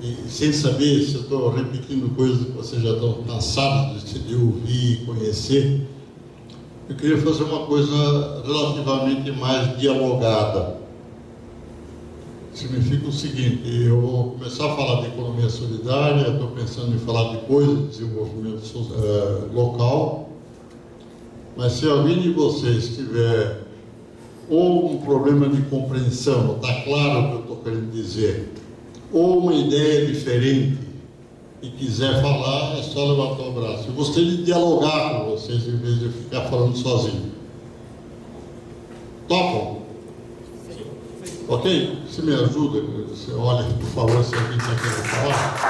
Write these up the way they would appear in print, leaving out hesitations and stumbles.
e sem saber se eu estou repetindo coisas que vocês já estão cansados de ouvir e conhecer, eu queria fazer uma coisa relativamente mais dialogada. Significa o seguinte: eu vou começar a falar de economia solidária, estou pensando em falar depois de desenvolvimento local, mas se alguém de vocês tiver ou um problema de compreensão, está claro o que eu estou querendo dizer, ou uma ideia diferente e quiser falar, é só levantar o braço. Eu gostaria de dialogar com vocês em vez de ficar falando sozinho. Topam? Ok? Você me ajuda? Você olha, por favor, se alguém está querendo falar.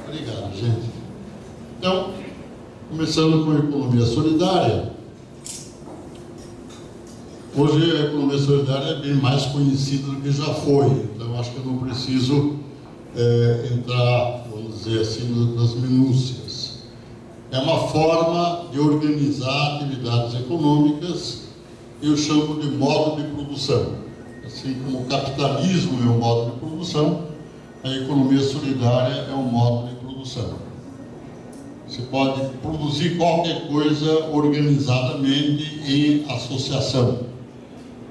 Obrigado, gente. Então, começando com a economia solidária. Hoje a economia solidária é bem mais conhecida do que já foi, então acho que eu não preciso entrar, vamos dizer assim, nas minúcias. É uma forma de organizar atividades econômicas, eu chamo de modo de produção. Assim como o capitalismo é um modo de produção, a economia solidária é um modo de produção. Você pode produzir qualquer coisa organizadamente em associação.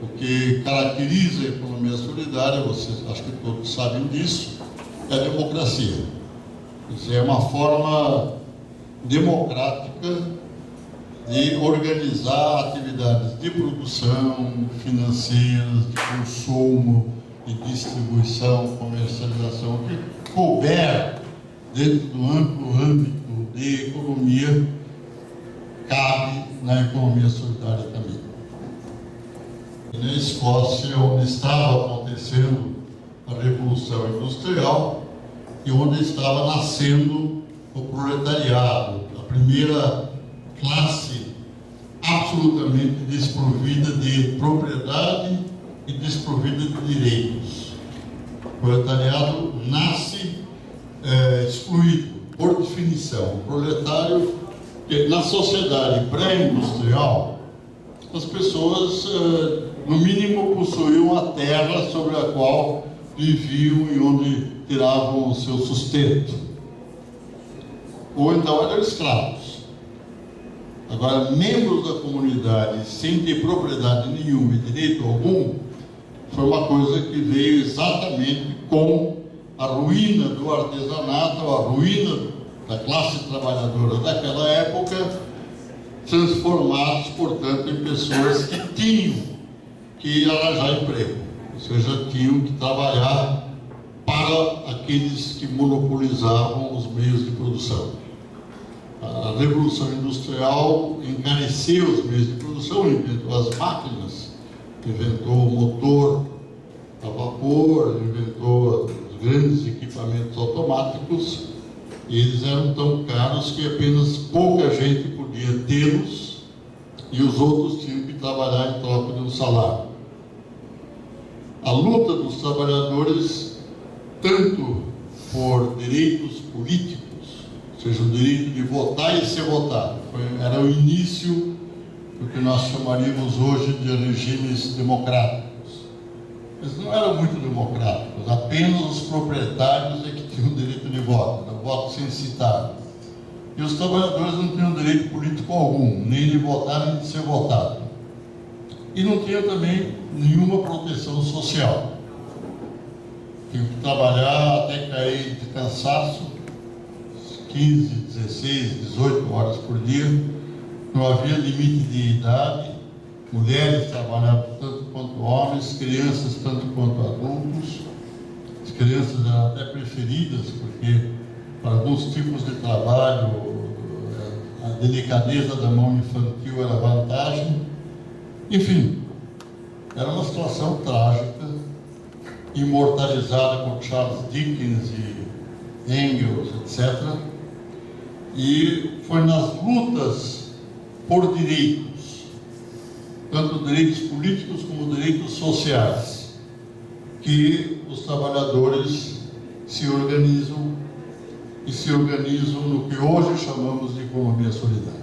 O que caracteriza a economia solidária, vocês acho que todos sabem disso, é a democracia. Isso é uma forma democrática de organizar atividades de produção, financeiras, de consumo, de distribuição, comercialização, o que couber dentro do amplo âmbito de economia, cabe na economia solidária também. Na Escócia, onde estava acontecendo a Revolução Industrial e onde estava nascendo o proletariado, a primeira classe absolutamente desprovida de propriedade e desprovida de direitos. O proletariado nasce excluído, por definição. O proletário, na sociedade pré-industrial, as pessoas, no mínimo, possuíam a terra sobre a qual viviam e onde tiravam o seu sustento. Ou então eram escravos. Agora, membros da comunidade sem ter propriedade nenhuma e direito algum, foi uma coisa que veio exatamente com a ruína do artesanato, a ruína da classe trabalhadora daquela época, transformados, portanto, em pessoas que tinham que arranjar emprego, ou seja, tinham que trabalhar para aqueles que monopolizavam os meios de produção. A Revolução Industrial encareceu os meios de produção, inventou as máquinas, inventou o motor a vapor, inventou os grandes equipamentos automáticos, e eles eram tão caros que apenas pouca gente podia tê-los e os outros tinham que trabalhar em troca de um salário. A luta dos trabalhadores, tanto por direitos políticos, ou seja, o direito de votar e ser votado, era o início do que nós chamaríamos hoje de regimes democráticos. Eles não eram muito democráticos, apenas os proprietários é que tinham o direito de voto, o voto censitário. E os trabalhadores não tinham direito político algum, nem de votar, nem de ser votado. E não tinham também nenhuma proteção social. Tinham que trabalhar até cair de cansaço, 15, 16, 18 horas por dia. Não havia limite de idade. Mulheres trabalhavam tanto quanto homens, crianças tanto quanto adultos. As crianças eram até preferidas, porque para alguns tipos de trabalho a delicadeza da mão infantil era vantagem. Enfim, era uma situação trágica, imortalizada por Charles Dickens e Engels, etc. E foi nas lutas por direitos, tanto direitos políticos como direitos sociais, que os trabalhadores se organizam e se organizam no que hoje chamamos de economia solidária.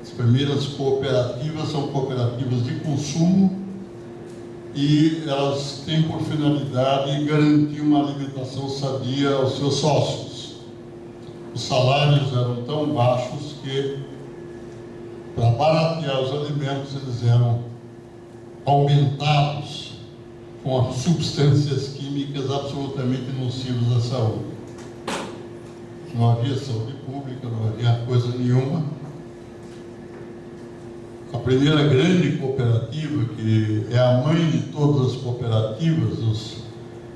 As primeiras cooperativas são cooperativas de consumo e elas têm por finalidade garantir uma alimentação sadia aos seus sócios. Os salários eram tão baixos que, para baratear os alimentos, eles eram aumentados com substâncias químicas absolutamente nocivas à saúde. Não havia saúde pública, não havia coisa nenhuma. A primeira grande cooperativa, que é a mãe de todas as cooperativas, os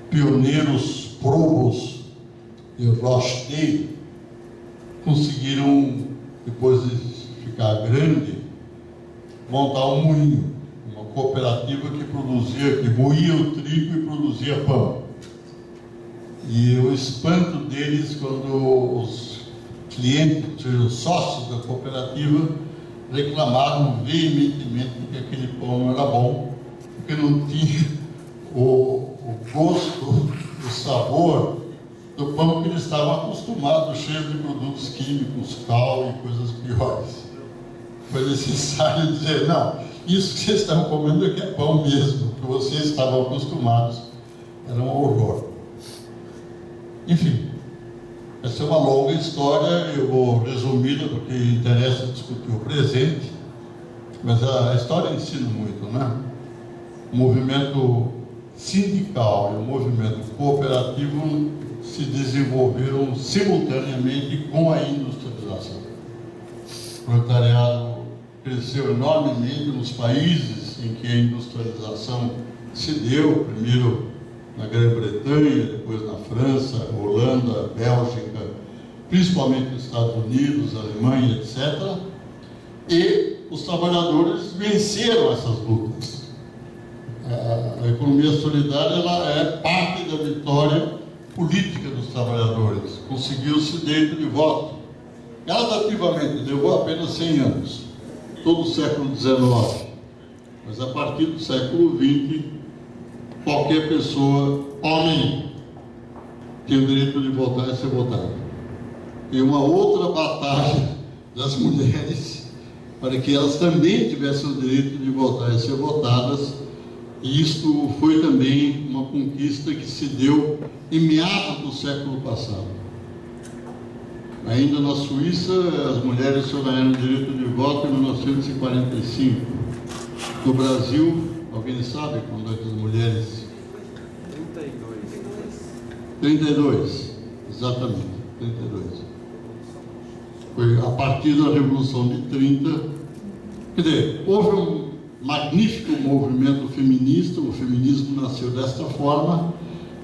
pioneiros Probos e Rochdale, conseguiram, depois de ficar grande, montar um moinho, uma cooperativa que moía o trigo e produzia pão. E o espanto deles, quando os clientes, ou seja, os sócios da cooperativa, reclamaram veementemente que aquele pão não era bom, porque não tinha o gosto, o sabor do pão que eles estavam acostumados, cheio de produtos químicos, cal e coisas piores. Foi necessário dizer, não, isso que vocês estão comendo aqui é pão mesmo, que vocês estavam acostumados, era um horror. Enfim, essa é uma longa história, eu vou resumi-la porque interessa discutir o presente, mas a história ensina muito, né? O movimento sindical e o movimento cooperativo se desenvolveram simultaneamente com a industrialização. O proletariado cresceu enormemente nos países em que a industrialização se deu, primeiro na Grã-Bretanha, depois na França, Holanda, Bélgica, principalmente nos Estados Unidos, Alemanha, etc. E os trabalhadores venceram essas lutas. A economia solidária ela é parte da vitória política dos trabalhadores. Conseguiu-se direito de voto. Gradativamente, levou apenas 100 anos, todo o século XIX. Mas a partir do século XX, qualquer pessoa, homem, tem o direito de votar e ser votado. E uma outra batalha das mulheres para que elas também tivessem o direito de votar e ser votadas. E isto foi também uma conquista que se deu em meados do século passado. Ainda na Suíça, as mulheres só ganharam o direito de voto em 1945. No Brasil, alguém sabe quando é que as mulheres... 32, exatamente, 32. Foi a partir da Revolução de 30, quer dizer, houve um magnífico movimento feminista, o feminismo nasceu desta forma,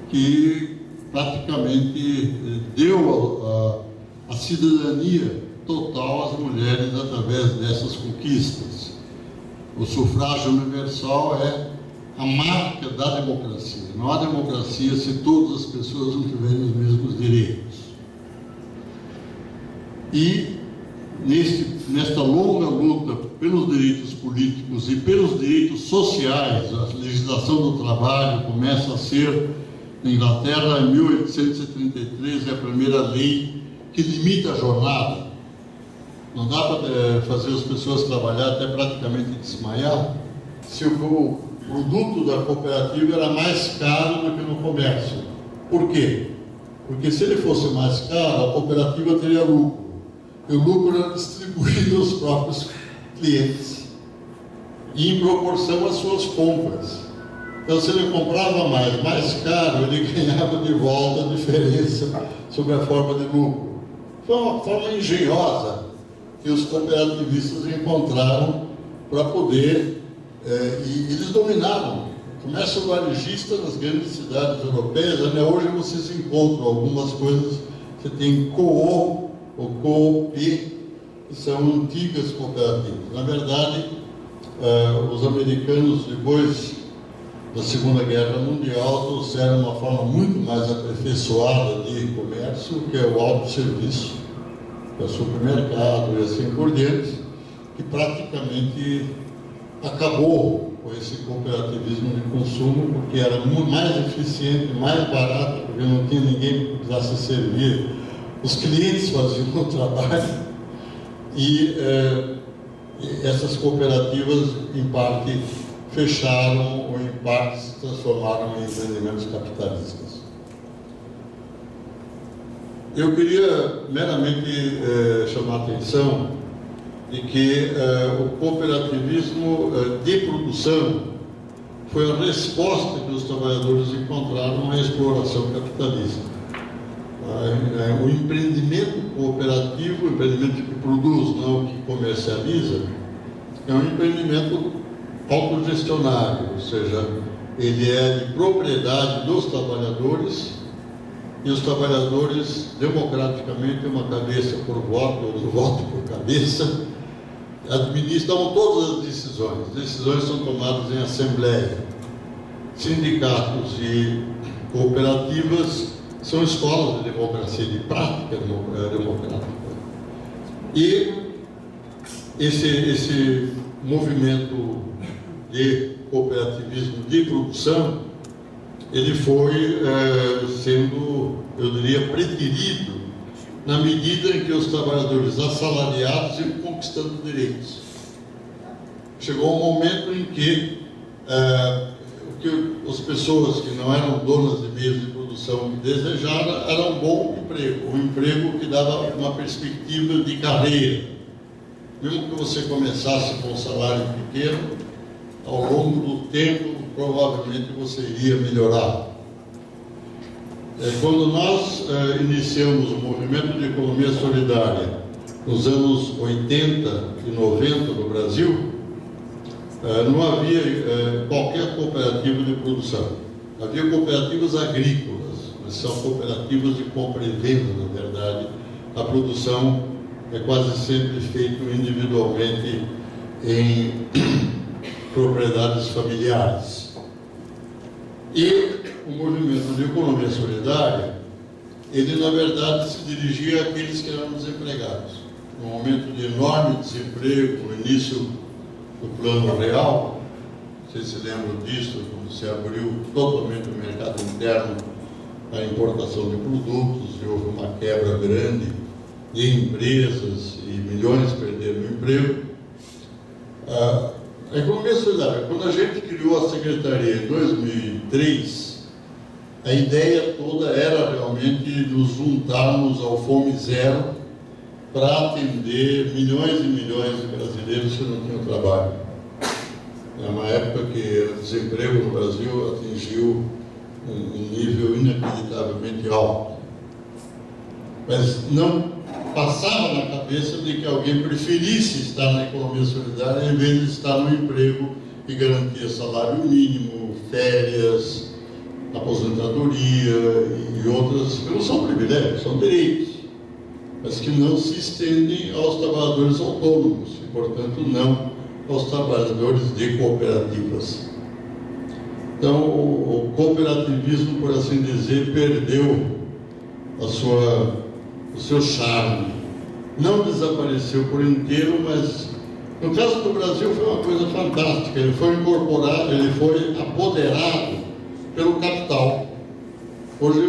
que praticamente deu a cidadania total às mulheres através dessas conquistas. O sufrágio universal é a marca da democracia. Não há democracia se todas as pessoas não tiverem os mesmos direitos. E nesta longa luta pelos direitos políticos e pelos direitos sociais, a legislação do trabalho começa a ser, na Inglaterra, em 1833, é a primeira lei que limita a jornada. Não dá para fazer as pessoas trabalhar até praticamente desmaiar se o produto da cooperativa era mais caro do que no comércio. Por quê? Porque se ele fosse mais caro, a cooperativa teria lucro. E o lucro era distribuído aos próprios clientes e em proporção às suas compras. Então, se ele comprava mais caro, ele ganhava de volta a diferença sob a forma de lucro. Foi uma forma engenhosa que os cooperativistas encontraram para poder, e eles dominavam. O comércio varejista nas grandes cidades europeias, até hoje vocês encontram algumas coisas, você tem Coop ou Coop, que são antigas cooperativas. Na verdade, os americanos, depois da Segunda Guerra Mundial, trouxeram uma forma muito mais aperfeiçoada de comércio, que é o autosserviço, que é o supermercado e assim por diante, que praticamente acabou com esse cooperativismo de consumo, porque era muito mais eficiente, mais barato, porque não tinha ninguém que precisasse servir. Os clientes faziam o trabalho e essas cooperativas, em parte, fecharam ou em parte se transformaram em empreendimentos capitalistas. Eu queria meramente chamar a atenção de que o cooperativismo de produção foi a resposta que os trabalhadores encontraram à exploração capitalista. O empreendimento cooperativo, o empreendimento que produz, não que comercializa, é um empreendimento autogestionário, ou seja, ele é de propriedade dos trabalhadores, e os trabalhadores, democraticamente, uma cabeça por voto, outro voto por cabeça, administram todas as decisões. As decisões são tomadas em assembleia. Sindicatos e cooperativas são escolas de democracia, de prática democrática. E esse movimento de cooperativismo de produção, ele foi sendo, eu diria, preterido na medida em que os trabalhadores assalariados iam conquistando direitos. Chegou um momento em que as pessoas que não eram donas de meios de produção que desejaram era um bom emprego, um emprego que dava uma perspectiva de carreira. Mesmo que você começasse com um salário pequeno, ao longo do tempo, provavelmente você iria melhorar. Quando nós iniciamos o movimento de economia solidária nos anos 80 e 90 no Brasil, não havia qualquer cooperativa de produção. Havia cooperativas agrícolas, mas são cooperativas de compra e venda, na verdade. A produção é quase sempre feita individualmente em propriedades familiares. E o movimento de economia solidária, ele na verdade se dirigia àqueles que eram desempregados. No momento de enorme desemprego, no início do Plano Real, vocês se lembram disso, quando se abriu totalmente o mercado interno à importação de produtos, e houve uma quebra grande de empresas e milhões perderam o emprego. A economia solidária, quando a gente criou a Secretaria em 2003, a ideia toda era realmente nos juntarmos ao Fome Zero para atender milhões e milhões de brasileiros que não tinham trabalho. É uma época que o desemprego no Brasil atingiu um nível inacreditavelmente alto. Mas não passava na cabeça de que alguém preferisse estar na economia solidária em vez de estar no emprego que garantia salário mínimo, férias, aposentadoria e outras, que não são privilégios, são direitos, mas que não se estendem aos trabalhadores autônomos e, portanto, não aos trabalhadores de cooperativas. Então, o cooperativismo, por assim dizer, perdeu o seu charme. Não desapareceu por inteiro, mas no caso do Brasil foi uma coisa fantástica. Ele foi incorporado, ele foi apoderado pelo capital. Hoje,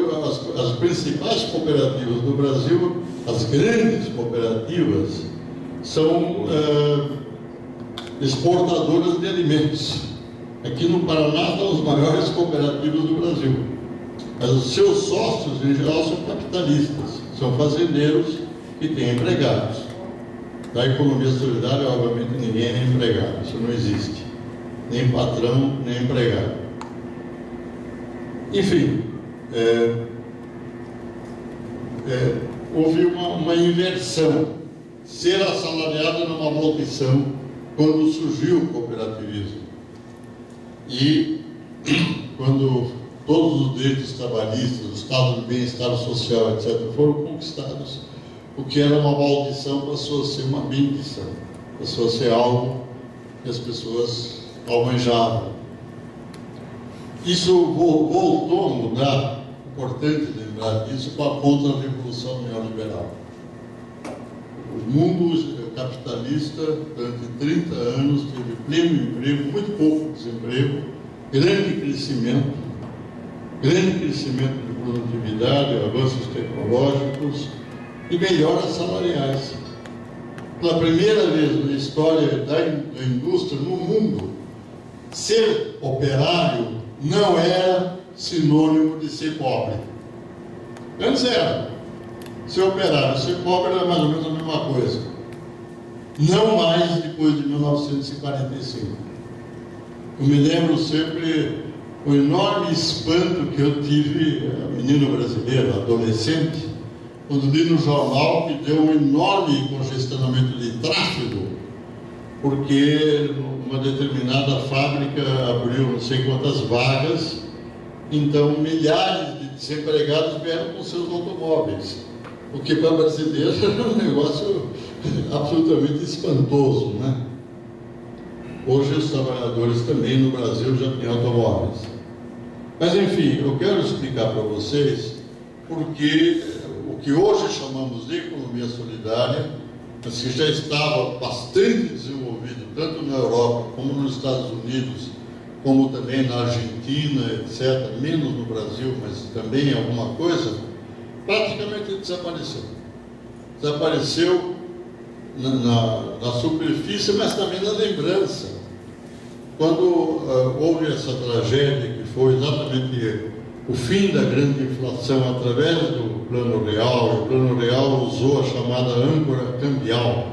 as principais cooperativas do Brasil, as grandes cooperativas, são exportadoras de alimentos. Aqui no Paraná estão as maiores cooperativas do Brasil. Mas os seus sócios, em geral, são capitalistas, são fazendeiros que têm empregados. Na economia solidária, obviamente, ninguém é empregado, isso não existe. Nem patrão, nem empregado. Enfim, houve uma inversão. Ser assalariado era uma maldição quando surgiu o cooperativismo. E quando todos os direitos trabalhistas, o estado de bem-estar social, etc., foram conquistados, o que era uma maldição passou a ser uma bendição, passou a ser algo que as pessoas almejavam. Isso voltou a mudar, importante lembrar disso, com a contra-revolução neoliberal. O mundo capitalista, durante 30 anos, teve pleno emprego, muito pouco desemprego, grande crescimento de produtividade, avanços tecnológicos e melhoras salariais. Pela primeira vez na história da indústria no mundo, ser operário não era sinônimo de ser pobre. Antes era. Ser operário, ser pobre era mais ou menos a mesma coisa. Não mais depois de 1945. Eu me lembro sempre o enorme espanto que eu tive, menino brasileiro, adolescente, quando li no jornal que deu um enorme congestionamento de tráfego, porque uma determinada fábrica abriu não sei quantas vagas, então milhares de desempregados vieram com seus automóveis, o que para brasileiro era um negócio absolutamente espantoso, né? Hoje os trabalhadores também no Brasil já têm automóveis. Mas enfim, eu quero explicar para vocês porque o que hoje chamamos de economia solidária, mas que já estava bastante desenvolvido tanto na Europa como nos Estados Unidos, como também na Argentina, etc., menos no Brasil, mas também alguma coisa, praticamente desapareceu. Desapareceu na superfície, mas também na lembrança. Quando houve essa tragédia, que foi exatamente o fim da grande inflação através do Plano Real, e o Plano Real usou a chamada âncora cambial,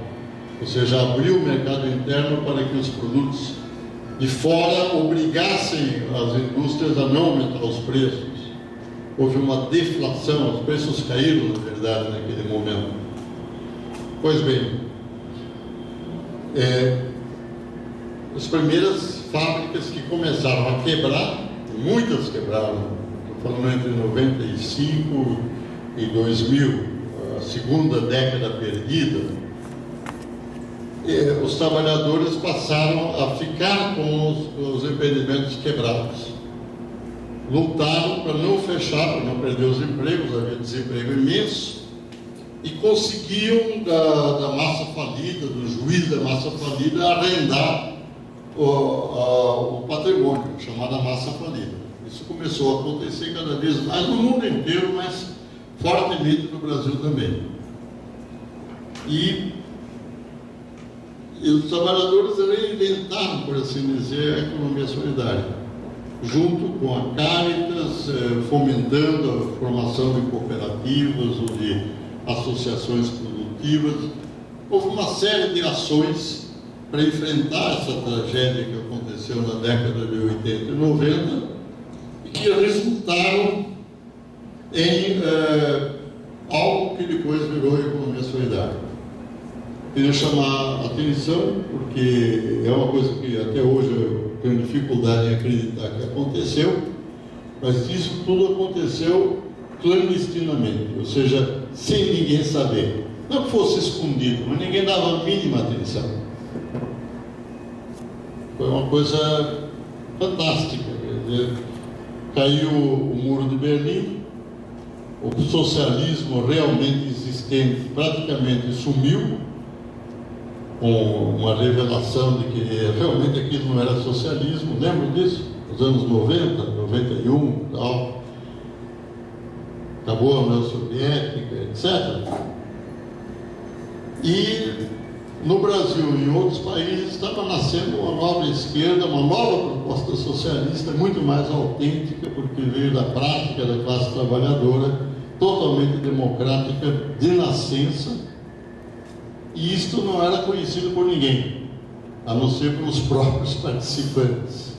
ou seja, abriu o mercado interno para que os produtos de fora obrigassem as indústrias a não aumentar os preços. Houve uma deflação, os preços caíram, na verdade, naquele momento. Pois bem, as primeiras fábricas que começaram a quebrar, muitas quebraram, estou falando entre 95 e 2000, a segunda década perdida, os trabalhadores passaram a ficar com os empreendimentos quebrados. Lutaram para não fechar, para não perder os empregos, havia desemprego imenso, e conseguiam da massa falida, do juiz da massa falida, arrendar o patrimônio, chamada massa falida. Isso começou a acontecer cada vez mais no mundo inteiro, mas fortemente no Brasil também. E os trabalhadores reinventaram, por assim dizer, a economia solidária, junto com a Caritas, fomentando a formação de cooperativas ou de associações produtivas. Houve uma série de ações para enfrentar essa tragédia que aconteceu na década de 80 e 90 e que resultaram em algo que depois virou economia solidária. Queria chamar a atenção, porque é uma coisa que até hoje eu tenho dificuldade em acreditar que aconteceu, mas isso tudo aconteceu clandestinamente, ou seja, sem ninguém saber. Não que fosse escondido, mas ninguém dava a mínima atenção. Foi uma coisa fantástica. Quer dizer, caiu o muro de Berlim, o socialismo realmente existente praticamente sumiu, com uma revelação de que realmente aquilo não era socialismo. Lembram disso? Nos anos 90, 91 e tal. Acabou a União Soviética, etc. E no Brasil e em outros países estava nascendo uma nova esquerda, uma nova proposta socialista, muito mais autêntica, porque veio da prática da classe trabalhadora, totalmente democrática, de nascença. E isto não era conhecido por ninguém, a não ser pelos próprios participantes.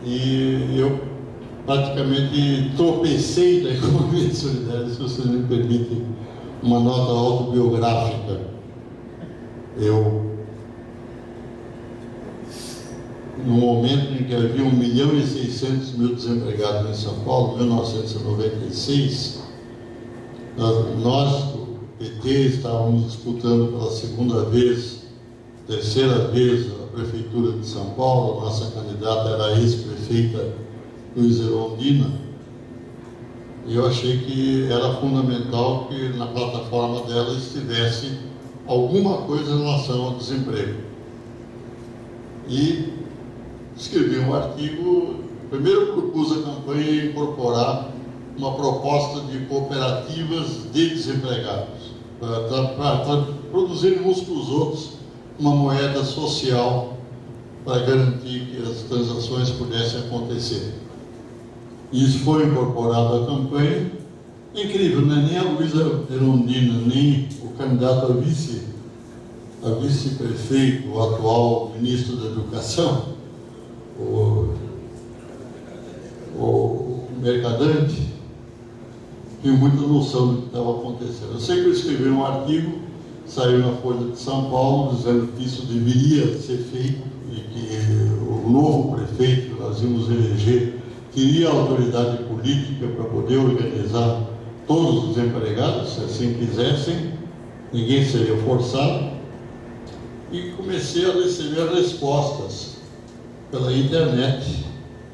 E eu praticamente tropecei da economia solidária, se vocês me permitem uma nota autobiográfica. No momento em que havia 1.600.000 desempregados em São Paulo, em 1996, nós, do PT, estávamos disputando pela segunda vez, terceira vez, a Prefeitura de São Paulo. A nossa candidata era a ex-prefeita Luiza Erundina, e eu achei que era fundamental que na plataforma dela estivesse alguma coisa em relação ao desemprego. E escrevi um artigo. Primeiro propus a campanha incorporar uma proposta de cooperativas de desempregados, para produzirem uns para os outros uma moeda social para garantir que as transações pudessem acontecer. Isso foi incorporado à campanha. Incrível, né? Nem a Luísa Erundina, nem o candidato a vice-prefeito, o atual ministro da Educação, o Mercadante, tinha muita noção do que estava acontecendo. Eu sei que eu escrevi um artigo, saiu na Folha de São Paulo, dizendo que isso deveria ser feito e que o novo prefeito que nós íamos eleger teria autoridade política para poder organizar todos os empregados, se assim quisessem, ninguém seria forçado. E comecei a receber respostas pela internet,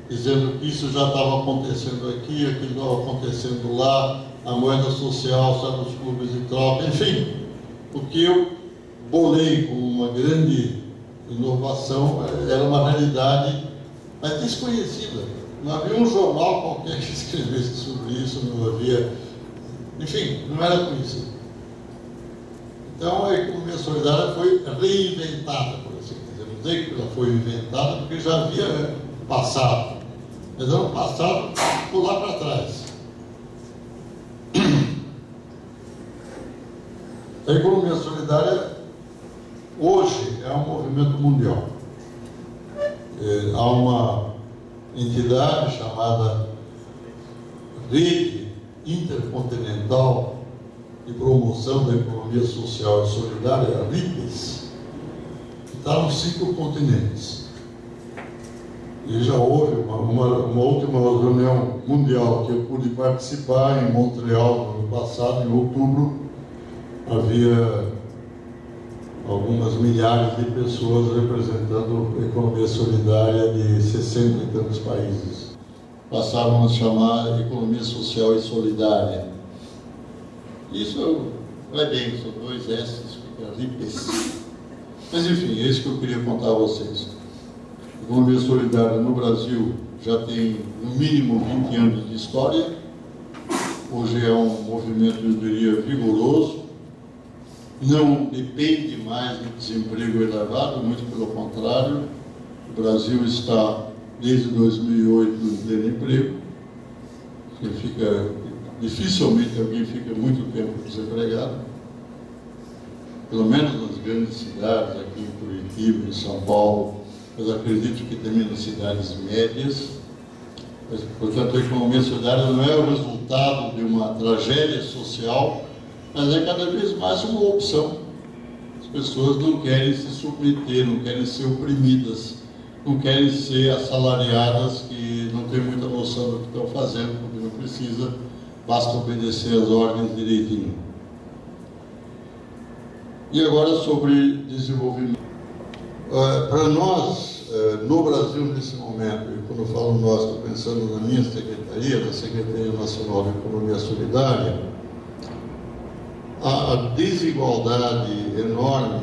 dizendo que isso já estava acontecendo aqui, aquilo estava acontecendo lá, a moeda social está nos clubes de troca, enfim. O que eu bolei como uma grande inovação era uma realidade, mas desconhecida. Não havia um jornal qualquer que escrevesse sobre isso, não havia, enfim, não era conhecido. Então a economia solidária foi reinventada, por assim dizer. Não sei que ela foi inventada, porque já havia passado. Mas ano passado, por lá para trás. A economia solidária, hoje, é um movimento mundial. Há uma entidade chamada Rede Intercontinental de Promoção da Economia Social e Solidária, a RIPES, que está nos 5 continentes. E já houve uma última reunião mundial que eu pude participar em Montreal no ano passado, em outubro. Havia algumas milhares de pessoas representando a economia solidária de 60 e tantos países. Passaram a chamar economia social e solidária. Isso vai bem, são 2 S, fica RIPES. Mas enfim, é isso que eu queria contar a vocês. A economia solidária no Brasil já tem no mínimo 20 anos de história. Hoje é um movimento, eu diria, vigoroso. Não depende mais do desemprego elevado, muito pelo contrário. O Brasil está, desde 2008, em pleno emprego. Dificilmente alguém fica muito tempo desempregado. Pelo menos nas grandes cidades, aqui em Curitiba, em São Paulo, mas acredito que também nas cidades médias. Mas, portanto, a economia solidária não é o resultado de uma tragédia social, mas é cada vez mais uma opção. As pessoas não querem se submeter, não querem ser oprimidas, não querem ser assalariadas que não têm muita noção do que estão fazendo, porque não precisa, basta obedecer as ordens direitinho. E agora sobre desenvolvimento. Para nós, no Brasil, nesse momento, e quando eu falo nós, estou pensando na minha secretaria, na Secretaria Nacional de Economia Solidária, a desigualdade enorme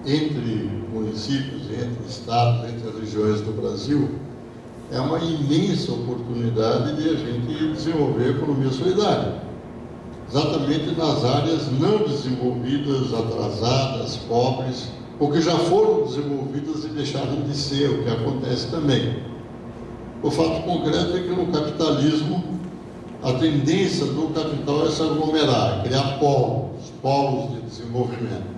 entre municípios, entre estados, entre as regiões do Brasil, é uma imensa oportunidade de a gente desenvolver a economia solidária. Exatamente nas áreas não desenvolvidas, atrasadas, pobres, ou que já foram desenvolvidas e deixaram de ser, o que acontece também. O fato concreto é que no capitalismo, a tendência do capital é se aglomerar, criar polos de desenvolvimento.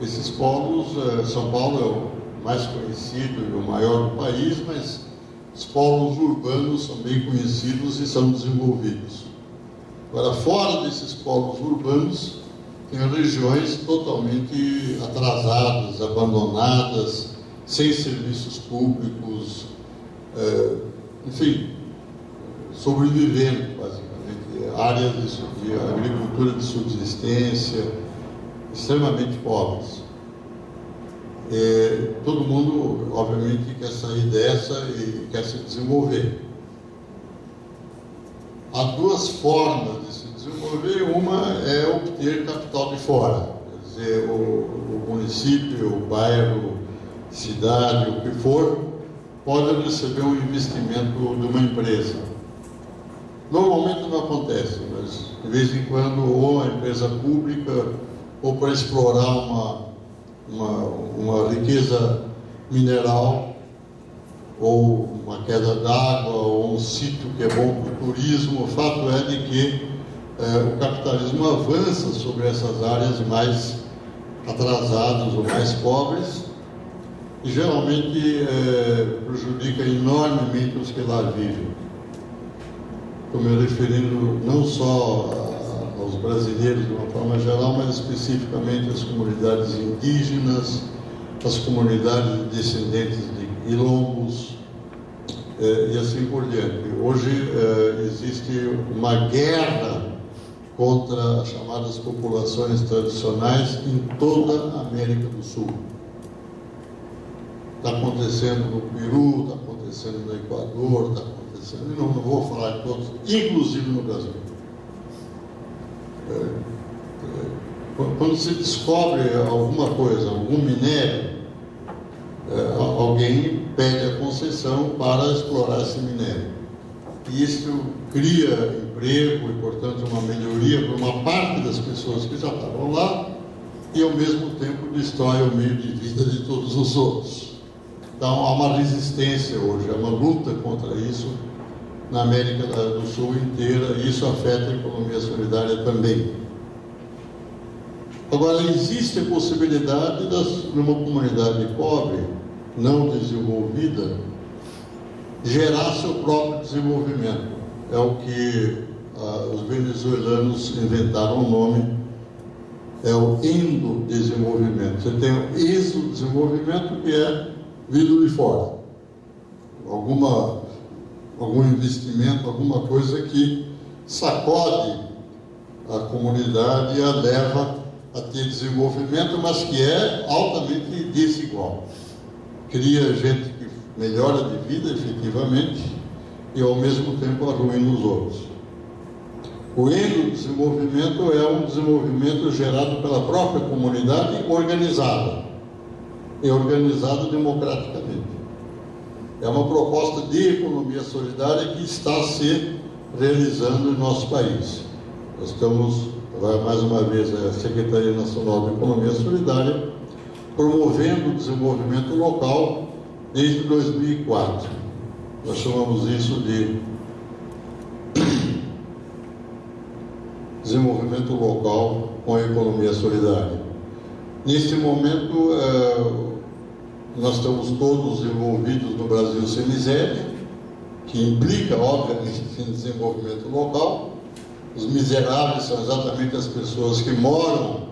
Esses polos, São Paulo é o mais conhecido e o maior do país, mas os polos urbanos são bem conhecidos e são desenvolvidos. Agora, fora desses polos urbanos, tem regiões totalmente atrasadas, abandonadas, sem serviços públicos, enfim, sobrevivendo, basicamente, áreas de agricultura de subsistência, extremamente pobres. Todo mundo, obviamente, quer sair dessa e quer se desenvolver. Há 2 formas de se desenvolver. Uma é obter capital de fora, quer dizer, o município, o bairro, cidade, o que for, pode receber um investimento de uma empresa. Normalmente não acontece, mas de vez em quando, ou a empresa pública, ou para explorar uma riqueza mineral, ou uma queda d'água, ou um sítio que é bom para o turismo. O fato é de que o capitalismo avança sobre essas áreas mais atrasadas ou mais pobres, e geralmente prejudica enormemente os que lá vivem. Estou me referindo não só aos brasileiros de uma forma geral, mas especificamente às comunidades indígenas, às comunidades descendentes de quilombos e assim por diante. Hoje existe uma guerra contra as chamadas populações tradicionais em toda a América do Sul. Está acontecendo no Peru, está acontecendo no Equador, está acontecendo, não vou falar de todos, inclusive no Brasil. Quando se descobre alguma coisa, algum minério, alguém pede a concessão para explorar esse minério. E isso cria emprego e, portanto, uma melhoria para uma parte das pessoas que já estavam lá e, ao mesmo tempo, destrói o meio de vida de todos os outros. Então, há uma resistência hoje, há uma luta contra isso na América do Sul inteira, e isso afeta a economia solidária também. Agora, existe a possibilidade de uma comunidade pobre, não desenvolvida, gerar seu próprio desenvolvimento. É o que os venezuelanos inventaram o nome, é o endodesenvolvimento. Você tem o exodesenvolvimento, que é vindo de fora. Algum investimento, alguma coisa que sacode a comunidade e a leva a ter desenvolvimento, mas que é altamente desigual. Cria gente que melhora de vida, efetivamente, e ao mesmo tempo arruína os outros. O endodesenvolvimento é um desenvolvimento gerado pela própria comunidade organizada, e organizada democraticamente. É uma proposta de economia solidária que está se realizando em nosso país. Nós estamos, mais uma vez, a Secretaria Nacional de Economia Solidária, promovendo o desenvolvimento local desde 2004. Nós chamamos isso de desenvolvimento local com a economia solidária. Neste momento, nós estamos todos envolvidos no Brasil Sem Miséria, que implica, obviamente, em desenvolvimento local. Os miseráveis são exatamente as pessoas que moram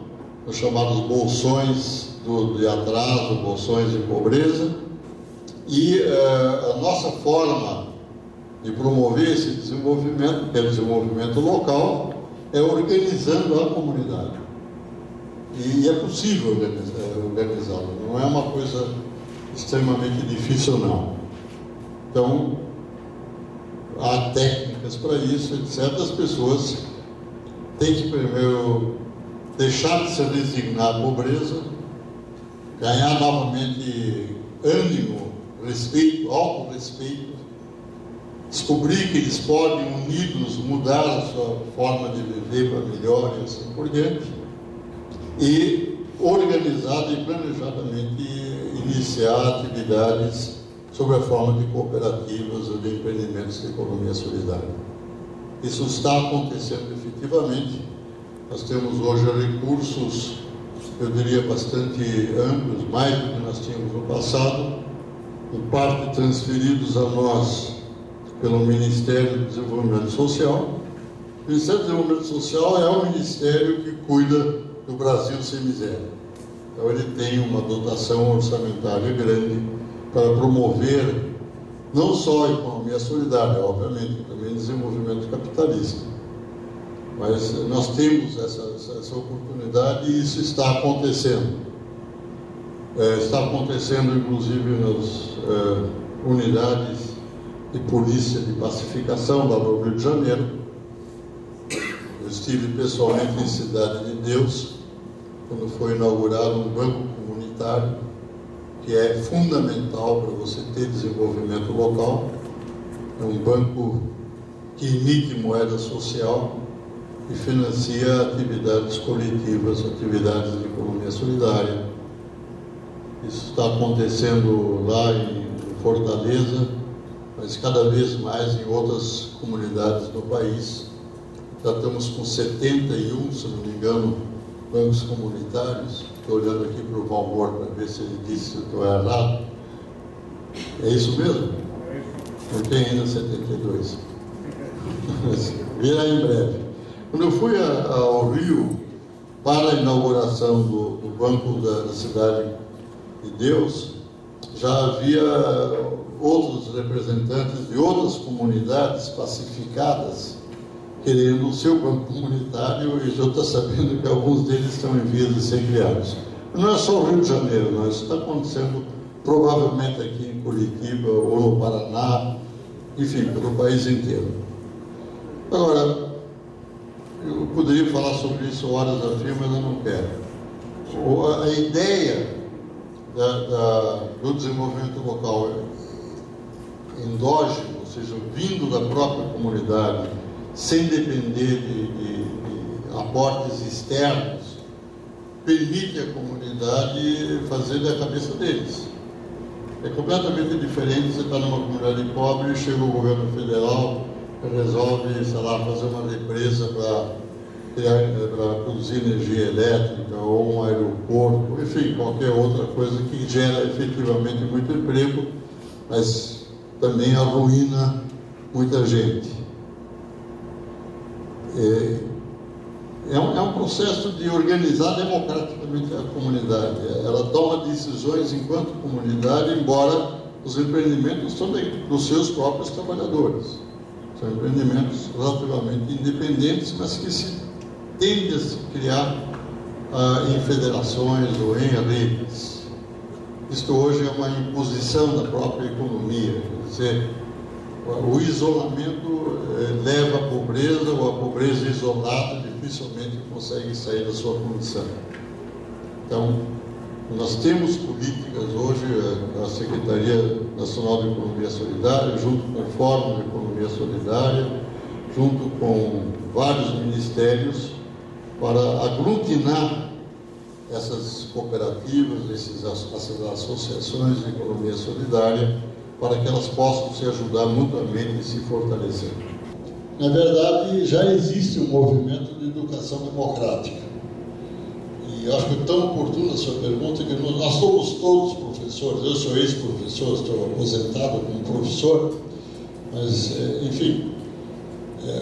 nos chamados bolsões de atraso, bolsões de pobreza. E a nossa forma de promover esse desenvolvimento, que é o desenvolvimento local, é organizando a comunidade. E é possível organizá-la, não é uma coisa extremamente difícil, não. Então, há técnicas para isso, etc. As pessoas têm que primeiro deixar de se resignar à pobreza, ganhar novamente ânimo, respeito, autorrespeito, descobrir que eles podem, unidos, mudar a sua forma de viver para melhor e assim por diante, e organizada e planejadamente iniciar atividades sob a forma de cooperativas ou de empreendimentos de economia solidária. Isso está acontecendo efetivamente. Nós temos hoje recursos, eu diria, bastante amplos, mais do que nós tínhamos no passado, em parte transferidos a nós pelo Ministério do Desenvolvimento Social. O Ministério do Desenvolvimento Social é o ministério que cuida do Brasil Sem Miséria. Então, ele tem uma dotação orçamentária grande para promover não só a economia solidária, obviamente, também desenvolvimento capitalista. Mas nós temos essa oportunidade e isso está acontecendo. Está acontecendo, inclusive, nas unidades de polícia de pacificação lá no Rio de Janeiro. Eu estive pessoalmente em Cidade de Deus, quando foi inaugurado um banco comunitário, que é fundamental para você ter desenvolvimento local. É um banco que emite moeda social e financia atividades coletivas, atividades de economia solidária. Isso está acontecendo lá em Fortaleza, mas cada vez mais em outras comunidades do país. Já estamos com 71, se não me engano, bancos comunitários. Estou olhando aqui para o Valmor para ver se ele disse que eu estou errado. É isso mesmo? Não tem ainda 72. Virá em breve. Quando eu fui ao Rio para a inauguração do Banco da Cidade de Deus, já havia outros representantes de outras comunidades pacificadas querendo o seu banco comunitário, e já está sabendo que alguns deles estão em vias de ser criados. Não é só o Rio de Janeiro, não. Isso está acontecendo provavelmente aqui em Curitiba ou no Paraná, enfim, pelo país inteiro. Agora, eu poderia falar sobre isso horas a fio, mas eu não quero. A ideia do desenvolvimento local endógeno, ou seja, vindo da própria comunidade, sem depender de aportes externos, permite à comunidade fazer da cabeça deles. É completamente diferente você estar numa comunidade pobre e chega o governo federal e resolve, sei lá, fazer uma represa para produzir energia elétrica ou um aeroporto, enfim, qualquer outra coisa que gera efetivamente muito emprego, mas também arruína muita gente. É um processo de organizar democraticamente a comunidade. Ela toma decisões enquanto comunidade, embora os empreendimentos também dos seus próprios trabalhadores. São empreendimentos relativamente independentes, mas que se tende a se criar em federações ou em redes. Isto hoje é uma imposição da própria economia, quer dizer, o isolamento leva à pobreza, ou a pobreza isolada dificilmente consegue sair da sua condição. Então, nós temos políticas hoje, a Secretaria Nacional de Economia Solidária, junto com o Fórum de Economia Solidária, junto com vários ministérios, para aglutinar essas cooperativas, essas associações de economia solidária, para que elas possam se ajudar mutuamente e se fortalecer. Na verdade, já existe um movimento de educação democrática. E acho que é tão oportuna a sua pergunta, que nós somos todos professores. Eu sou ex-professor, estou aposentado como professor, mas, enfim,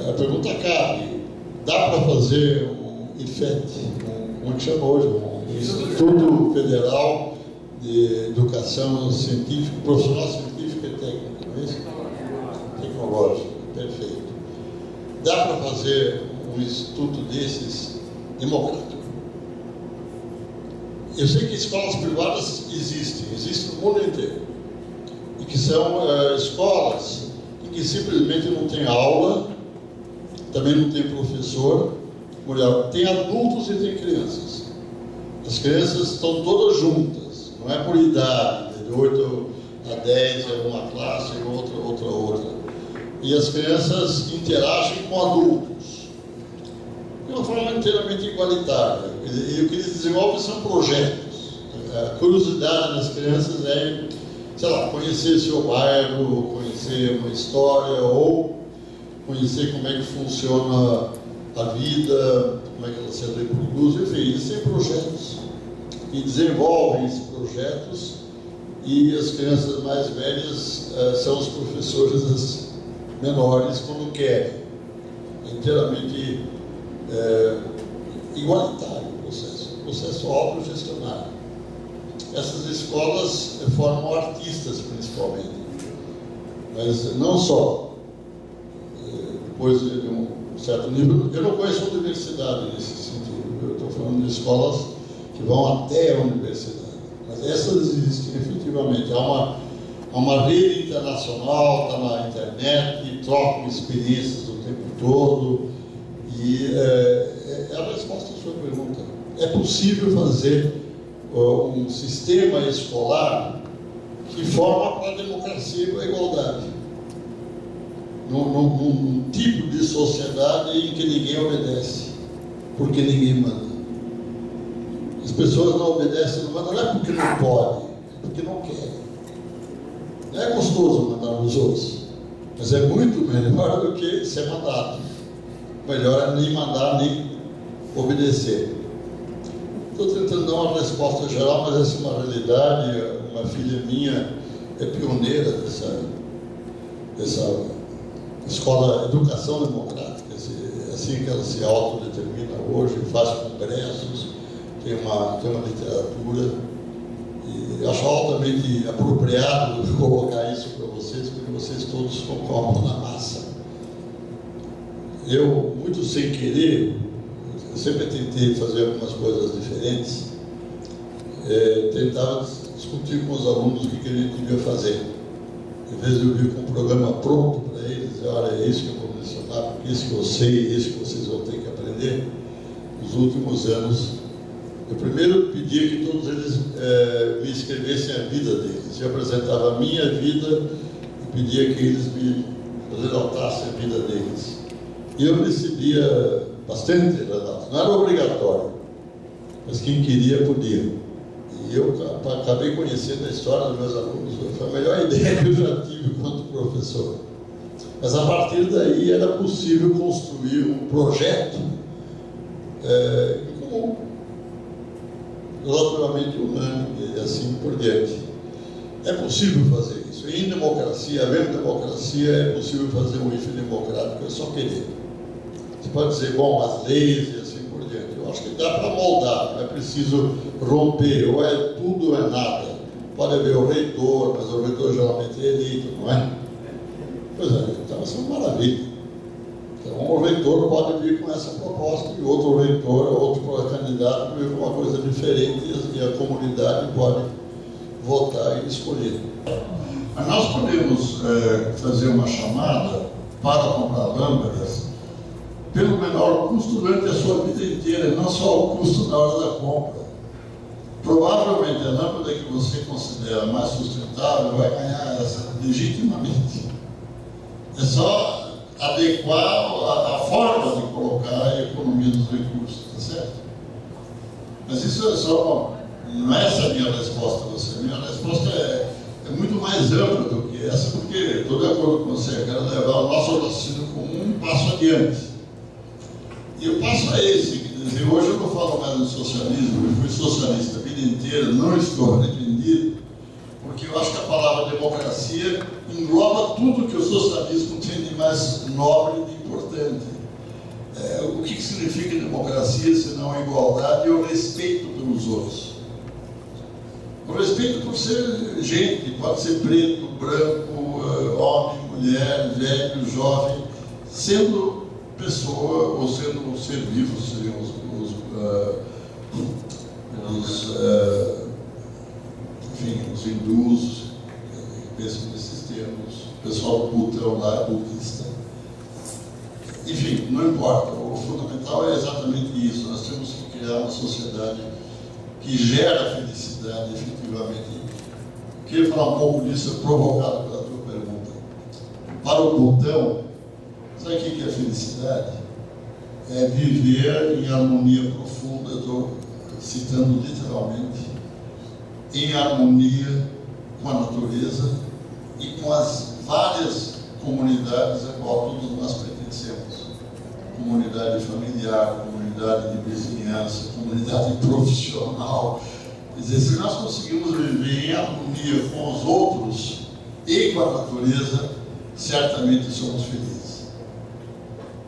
a pergunta cabe. Dá para fazer um IFET, como é que chama hoje? Um Instituto Federal de Educação Científica, Profissional Científica e Técnica, não é isso? Tecnológica, perfeito. Dá para fazer um instituto desses democrático? Eu sei que escolas privadas existem no mundo inteiro, e que são escolas em que simplesmente não tem aula, também não tem professor, tem adultos e tem crianças. As crianças estão todas juntas, não é por idade, de 8 a 10 é uma classe e outra. E as crianças interagem com adultos de uma forma inteiramente igualitária. E o que eles desenvolvem são projetos. A curiosidade das crianças é, sei lá, conhecer seu bairro, conhecer uma história, ou conhecer como é que funciona a vida, como é que ela se reproduz, enfim, eles têm projetos e desenvolvem esses projetos, e as crianças mais velhas são os professores menores quando querem. É inteiramente igualitário o processo autogestionário. Essas escolas formam artistas, principalmente, mas não só. Depois de um certo nível, eu não conheço a universidade nesse sentido, eu estou falando de escolas que vão até a universidade, mas essas existem efetivamente. Há uma rede internacional, está na internet, trocam experiências o tempo todo, e é a resposta à sua pergunta. É possível fazer um sistema escolar que forma para a democracia e a igualdade, num tipo de sociedade em que ninguém obedece, porque ninguém manda. As pessoas não obedecem, não é porque não podem, porque não querem. Não é gostoso mandar nos outros, mas é muito melhor do que ser mandado. Melhor é nem mandar, nem obedecer. Estou tentando dar uma resposta geral, mas essa é uma realidade. Uma filha minha é pioneira dessa escola, educação democrática, assim que ela se autodetermina hoje, faz congressos, tem uma literatura, e acho altamente apropriado colocar isso para vocês, porque vocês todos concordam na massa. Eu, muito sem querer, eu sempre tentei fazer algumas coisas diferentes, tentava discutir com os alunos o que a gente devia fazer. Em vez de eu vir com um programa pronto para eles, dizer, olha, é isso que eu vou mencionar, porque isso que eu sei, é isso que vocês vão ter que aprender. Nos últimos anos, eu primeiro pedia que todos eles me escrevessem a vida deles. Eu apresentava a minha vida e pedia que eles me relatassem a vida deles. E eu recebia bastante relatos. Não era obrigatório, mas quem queria, podia. E eu acabei conhecendo a história dos meus alunos. Foi a melhor ideia que eu já tive enquanto professor. Mas a partir daí era possível construir um projeto comum, relativamente unânime e assim por diante. É possível fazer isso. E em democracia, havendo democracia, é possível fazer um IFE democrático, é só querer. Você pode dizer, bom, as leis e assim por diante. Eu acho que dá para moldar, não é preciso romper, ou é tudo ou é nada. Pode haver o reitor, mas o reitor geralmente é eleito, não é? Pois é, então isso é uma maravilha. Então o reitor pode vir com essa proposta e outro reitor, outro candidato vir com uma coisa diferente e a comunidade pode votar e escolher. Mas nós podemos fazer uma chamada para comprar lâmpadas pelo menor custo durante a sua vida inteira, não só o custo na hora da compra. Provavelmente a lâmpada que você considera mais sustentável vai ganhar essa legitimamente. É só adequar a forma de colocar a economia dos recursos, tá certo? Mas isso é só, não é essa a minha resposta a você. A minha resposta é muito mais ampla do que essa, porque estou de acordo com você, eu quero levar o nosso raciocínio comum um passo adiante. E o passo é esse, quer dizer, hoje eu não falo mais do socialismo, eu fui socialista a vida inteira, não estou arrependido, porque eu acho que a palavra democracia engloba tudo que o socialismo tem de mais nobre e de importante. O que significa democracia, senão a igualdade e o respeito pelos outros? O respeito por ser gente, pode ser preto, branco, homem, mulher, velho, jovem, sendo pessoa ou sendo um ser vivo, seriam os hindus, pensam nesses termos, o pessoal butão lá é budista. Enfim, não importa, o fundamental é exatamente isso, nós temos que criar uma sociedade que gera felicidade efetivamente. Queria falar um pouco disso, provocado pela tua pergunta. Para o botão, sabe o que é felicidade? É viver em harmonia profunda, estou citando literalmente, em harmonia com a natureza e com as várias comunidades a qual todos nós pertencemos. Comunidade familiar, comunidade de vizinhança, comunidade profissional. Quer dizer, se nós conseguimos viver em harmonia com os outros e com a natureza, certamente somos felizes.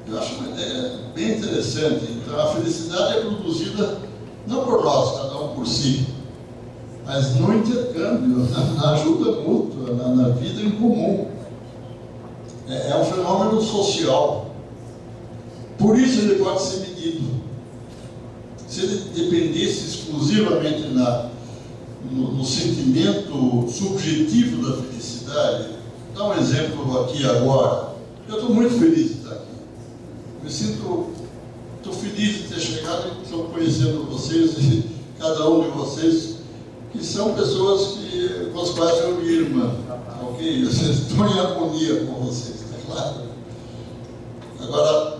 Eu acho uma ideia bem interessante. Então, a felicidade é produzida não por nós, cada um por si, mas no intercâmbio, na ajuda mútua, na vida em comum. É um fenômeno social. Por isso ele pode ser medido. Se ele dependesse exclusivamente no sentimento subjetivo da felicidade, dá um exemplo aqui agora. Eu estou muito feliz de estar aqui. Estou feliz de ter chegado e estou conhecendo vocês e cada um de vocês, que são pessoas com as quais eu me irmã, ok? Eu estou em harmonia com vocês, está claro? Agora,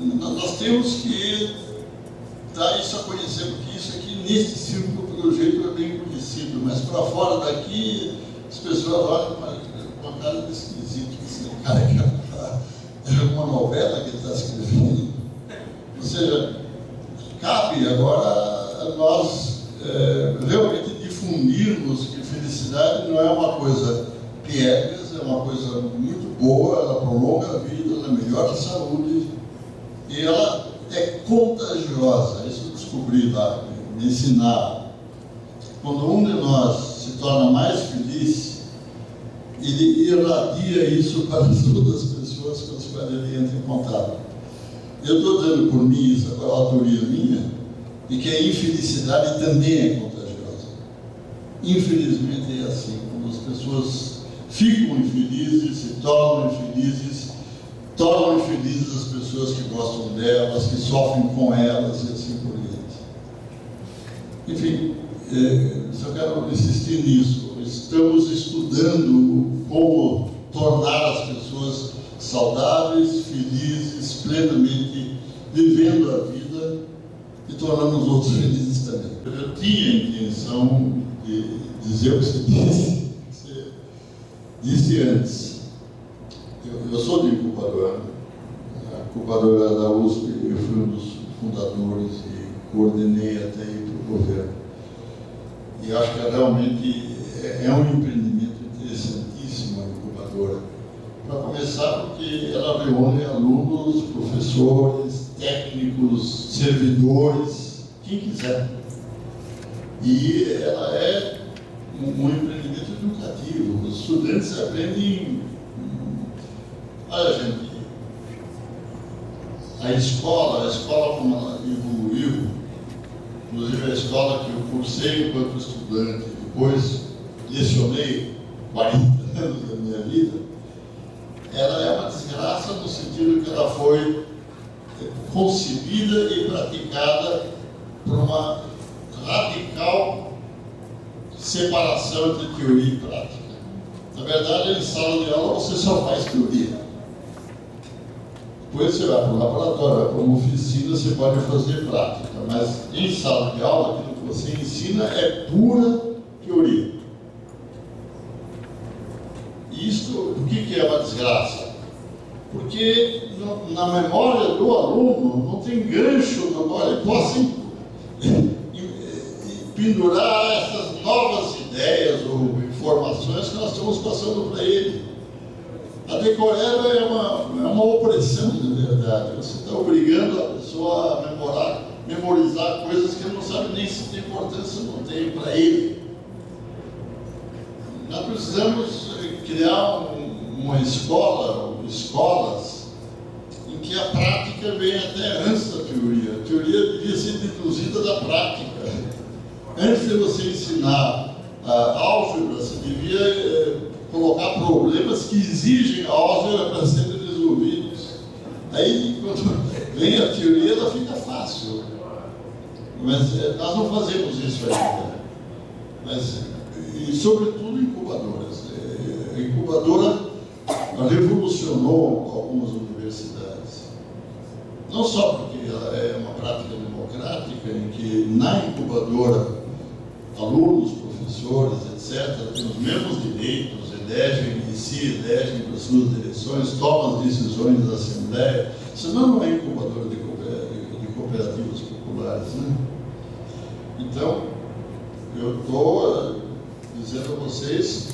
nós temos que dar isso a conhecer, porque isso aqui nesse círculo, pelo jeito, é bem conhecido, mas para fora daqui, as pessoas olham com a cara de esquisito, esse cara que é uma novela que ele está escrevendo. Ou seja, cabe agora nós realmente difundirmos que felicidade não é uma coisa piegas, é uma coisa muito boa, ela prolonga a vida, ela melhora a saúde e ela é contagiosa. Isso eu descobri lá, me ensinaram. Quando um de nós se torna mais feliz, ele irradia isso para as outras pessoas com as quais ele entra em contato. Eu estou dando por mim, isso agora é uma autoria minha, de que a infelicidade também é contagiosa. Infelizmente é assim, quando as pessoas ficam infelizes, se tornam infelizes as pessoas que gostam delas, que sofrem com elas e assim por diante. Enfim, só quero insistir nisso. Estamos estudando como tornar as pessoas saudáveis, felizes, plenamente vivendo a vida e tornando os outros felizes também. Eu tinha a intenção de dizer o que você disse antes. Eu sou de incubadora, a incubadora da USP, eu fui um dos fundadores e coordenei até ir para o governo. E acho que realmente é um empreendimento interessantíssimo a incubadora. Para começar, porque ela reúne alunos, professores, técnicos, servidores, quem quiser. E ela é um empreendimento educativo. Os estudantes aprendem. Olha, gente, a escola como ela evoluiu, inclusive a escola que eu cursei enquanto estudante, depois lecionei 40 anos da minha vida, ela é uma desgraça no sentido que ela foi concebida e praticada por uma radical separação entre teoria e prática. Na verdade, em sala de aula você só faz teoria. Depois você vai para o laboratório, vai para uma oficina, você pode fazer prática. Mas em sala de aula, aquilo que você ensina é pura teoria. E isso, por que é uma desgraça? Porque na memória do aluno não tem gancho, ele pode pendurar essas novas ideias ou informações que nós estamos passando para ele. A decoreba é uma opressão, na verdade. Você está obrigando a pessoa a memorizar coisas que ele não sabe nem se tem importância ou não tem para ele. Nós precisamos criar uma escola, ou escolas, em que a prática venha até antes da teoria. A teoria devia ser deduzida da prática. Antes de você ensinar álgebra, você devia colocar problemas que exigem a álgebra para serem resolvidos. Aí, quando vem a teoria, ela fica fácil. Mas nós não fazemos isso ainda. E, sobretudo, incubadoras. A incubadora revolucionou algumas universidades. Não só porque ela é uma prática democrática, em que na incubadora alunos, professores, etc., têm os mesmos direitos, se elegem para suas direções, tomam as decisões da Assembleia. Isso não é incubadora de cooperativas populares, né? Então, eu estou dizendo a vocês,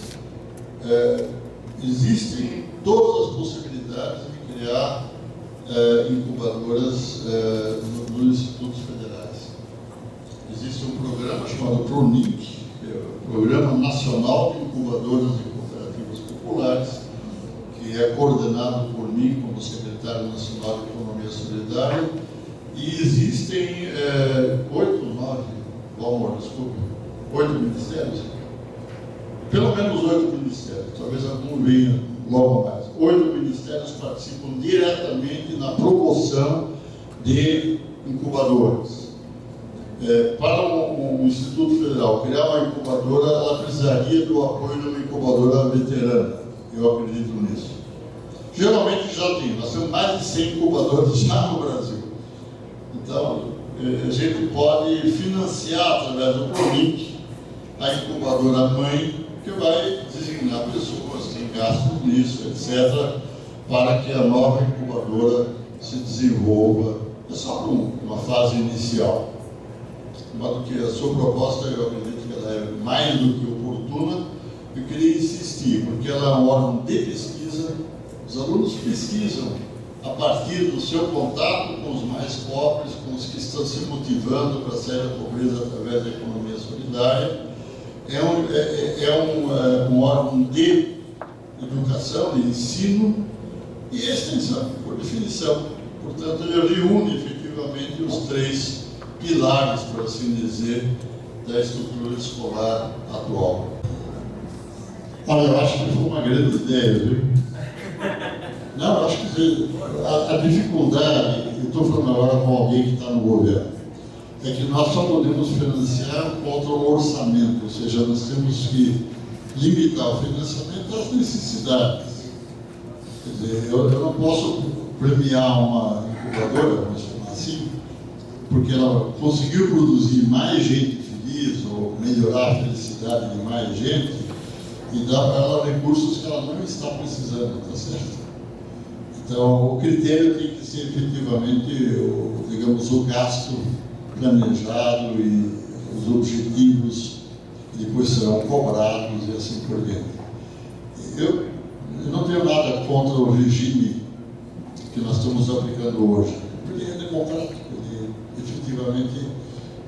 existem todas as possibilidades de criar incubadoras nos institutos federais. Existe um programa chamado PRONIC, que é o Programa Nacional de Incubadoras de Cooperativas Populares, que é coordenado por mim como secretário nacional de Economia Solidária, e existem 8 ministérios, pelo menos 8 ministérios, talvez algum venha logo mais. 8 ministérios participam diretamente na promoção de incubadoras. Para um Instituto Federal criar uma incubadora, ela precisaria do apoio de uma incubadora veterana. Eu acredito nisso. Geralmente já tem, nós temos mais de 100 incubadoras já no Brasil. Então, a gente pode financiar através do PRONIC a incubadora mãe, que vai designar pessoas que têm gastos nisso, etc., para que a nova incubadora se desenvolva. É só para uma fase inicial. Mas que a sua proposta, eu acredito que ela é mais do que oportuna. Eu queria insistir, porque ela é um órgão de pesquisa. Os alunos pesquisam a partir do seu contato com os mais pobres, com os que estão se motivando para sair da pobreza através da economia solidária. É um órgão de educação, de ensino e extensão, por definição. Portanto, ele reúne efetivamente os três pilares, por assim dizer, da estrutura escolar atual. Olha, eu acho que foi uma grande ideia, viu? Não, eu acho que a dificuldade, eu estou falando agora com alguém que está no governo, é que nós só podemos financiar contra o orçamento, ou seja, nós temos que limitar o financiamento às necessidades. Quer dizer, eu não posso premiar uma incubadora, vamos chamar assim, porque ela conseguiu produzir mais gente feliz ou melhorar a felicidade de mais gente e dar para ela recursos que ela não está precisando, está certo? Então, o critério tem que ser efetivamente, o gasto planejado e os objetivos que depois serão cobrados e assim por diante. Eu não tenho nada contra o regime que nós estamos aplicando hoje, porque é democrático, ele efetivamente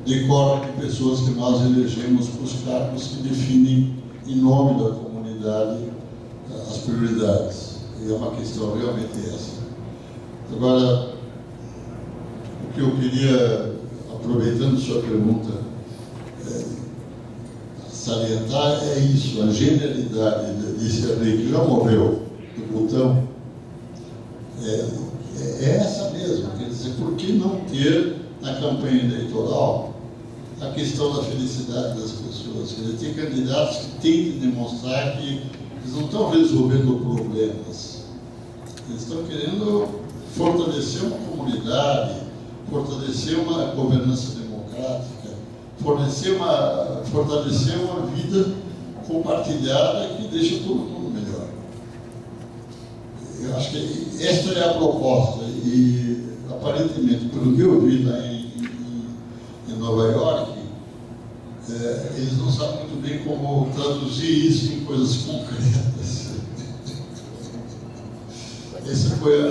decorre de pessoas que nós elegemos para os cargos que definem em nome da comunidade as prioridades. E é uma questão realmente essa. Agora, o que eu queria, aproveitando sua pergunta, salientar é isso, a genialidade desse lei que já morreu, do botão, é essa mesmo. Quer dizer, por que não ter na campanha eleitoral a questão da felicidade das pessoas? Quer dizer, tem candidatos que tentem demonstrar que eles não estão resolvendo problemas, eles estão querendo fortalecer uma comunidade, fortalecer uma governança democrática, fortalecer uma vida compartilhada que deixa todo mundo melhor. Eu acho que esta é a proposta e, aparentemente, pelo que eu vi lá em Nova York, eles não sabem muito bem como traduzir isso em coisas concretas. Esse foi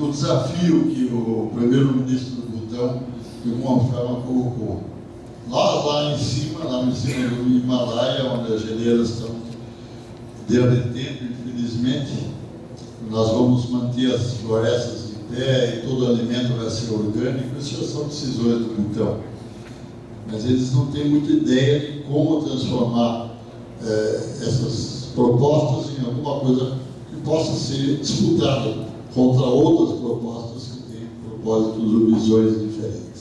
o desafio que o primeiro-ministro do Butão, de alguma forma, colocou. Lá em cima do Himalaia, onde as geleiras estão derretendo, infelizmente, nós vamos manter as florestas de pé e todo o alimento vai ser orgânico. Isso já são decisões do Butão. Mas eles não têm muita ideia de como transformar essas propostas em alguma coisa que possa ser disputada contra outras propostas que têm propósitos ou visões diferentes.